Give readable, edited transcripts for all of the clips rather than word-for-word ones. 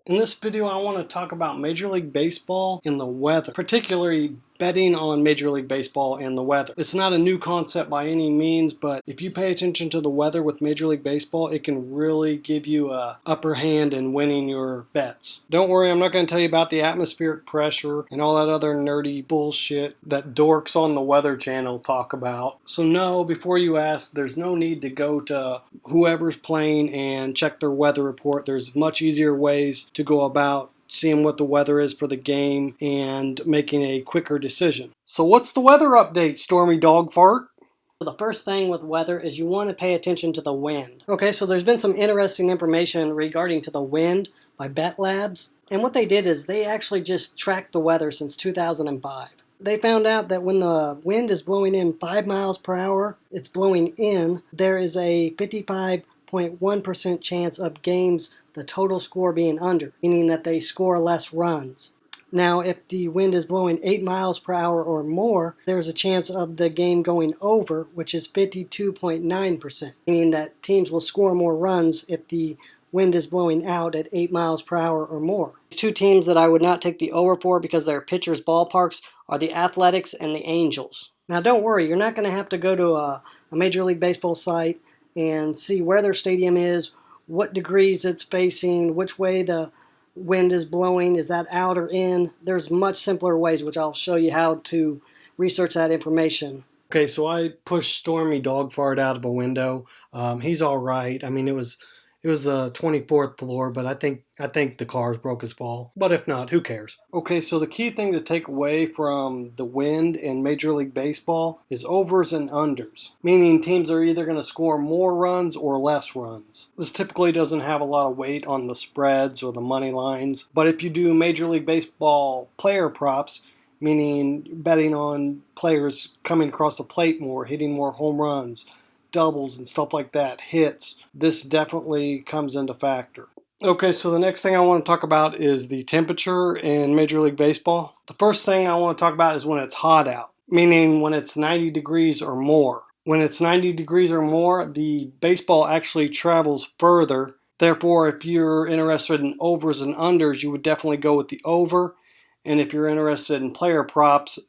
In this video, I want to talk about Major League Baseball and the weather, particularly betting on Major League Baseball and the weather. It's not a new concept by any means, but if you pay attention to the weather with Major League Baseball, it can really give you a upper hand in winning your bets. Don't worry, I'm not going to tell you about the atmospheric pressure and all that other nerdy bullshit that dorks on the Weather Channel talk about. So no, before you ask, there's no need to go to whoever's playing and check their weather report. There's much easier ways to go about seeing what the weather is for the game and making a quicker decision. So what's the weather update, Stormy Dog Fart? The first thing with weather is you want to pay attention to the wind. Okay, so there's been some interesting information regarding to the wind by Bet Labs. And what they did is they actually just tracked the weather since 2005. They found out that when the wind is blowing in 5 miles per hour, it's blowing in, there is a 55.1% chance of games the total score being under, meaning that they score less runs. Now, if the wind is blowing 8 miles per hour or more, there's a chance of the game going over, which is 52.9%, meaning that teams will score more runs if the wind is blowing out at 8 miles per hour or more. Two teams that I would not take the over for because they're pitchers' ballparks are the Athletics and the Angels. Now, don't worry, you're not going to have to go to a Major League Baseball site and see where their stadium is, what degrees it's facing, which way the wind is blowing, is that out or in. There's much simpler ways, which I'll show you how to research that information. Okay, so I pushed Stormy Dog Fart out of a window. He's all right. I mean, it was the 24th floor, but I think the cars broke his fall. But if not, who cares? Okay, so the key thing to take away from the wind in Major League Baseball is overs and unders, meaning teams are either going to score more runs or less runs. This typically doesn't have a lot of weight on the spreads or the money lines, but if you do Major League Baseball player props, meaning betting on players coming across the plate more, hitting more home runs, doubles and stuff like that, hits, this definitely comes into factor. Okay, so the next thing I want to talk about is the temperature in Major League Baseball. The first thing I want to talk about is when it's hot out, meaning when it's 90 degrees or more. When it's 90 degrees or more, the baseball actually travels further. Therefore, if you're interested in overs and unders, you would definitely go with the over. And if you're interested in player props,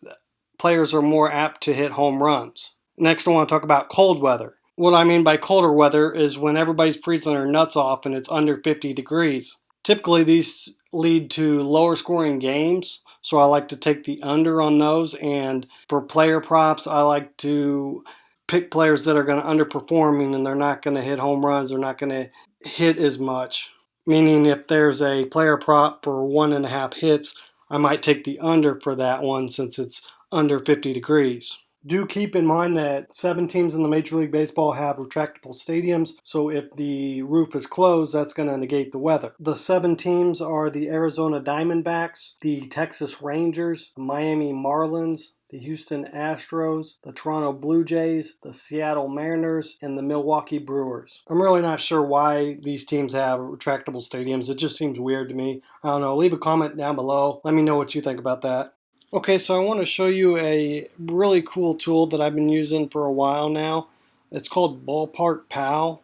players are more apt to hit home runs. Next, I want to talk about cold weather. What I mean by colder weather is when everybody's freezing their nuts off and it's under 50 degrees. Typically, these lead to lower scoring games, so I like to take the under on those. And for player props, I like to pick players that are going to underperform, and they're not going to hit home runs, they're not going to hit as much. Meaning if there's a player prop for 1.5 hits, I might take the under for that one since it's under 50 degrees. Do keep in mind that 7 teams in the Major League Baseball have retractable stadiums, so if the roof is closed, that's going to negate the weather. The 7 teams are the Arizona Diamondbacks, the Texas Rangers, the Miami Marlins, the Houston Astros, the Toronto Blue Jays, the Seattle Mariners, and the Milwaukee Brewers. I'm really not sure why these teams have retractable stadiums. It just seems weird to me. I don't know. Leave a comment down below. Let me know what you think about that. Okay, so I want to show you a really cool tool that I've been using for a while now. It's called Ballpark Pal,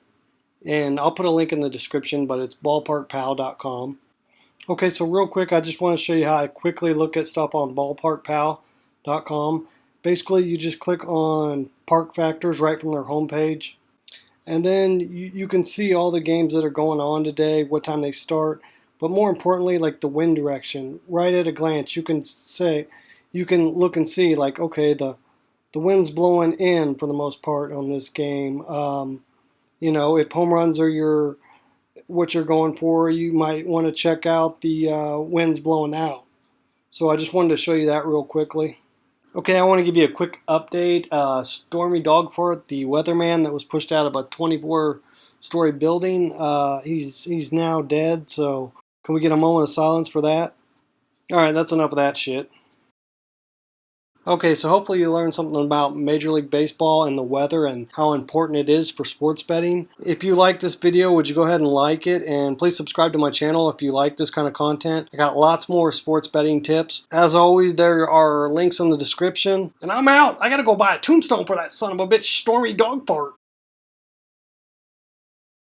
and I'll put a link in the description, but it's ballparkpal.com. Okay, so real quick, I just want to show you how I quickly look at stuff on ballparkpal.com. Basically, you just click on park factors right from their homepage, and then you can see all the games that are going on today, what time they start. But more importantly, like the wind direction, right at a glance, you can look and see, like, okay, the wind's blowing in for the most part on this game. If home runs are what you're going for, you might want to check out the winds blowing out. So I just wanted to show you that real quickly. Okay, I want to give you a quick update. Stormy Dog Fart, the weatherman that was pushed out of a 24-story building, he's now dead, so can we get a moment of silence for that? Alright, that's enough of that shit. Okay, so hopefully you learned something about Major League Baseball and the weather and how important it is for sports betting. If you like this video, would you go ahead and like it? And please subscribe to my channel if you like this kind of content. I got lots more sports betting tips. As always, there are links in the description. And I'm out. I gotta go buy a tombstone for that son of a bitch Stormy Dog Fart.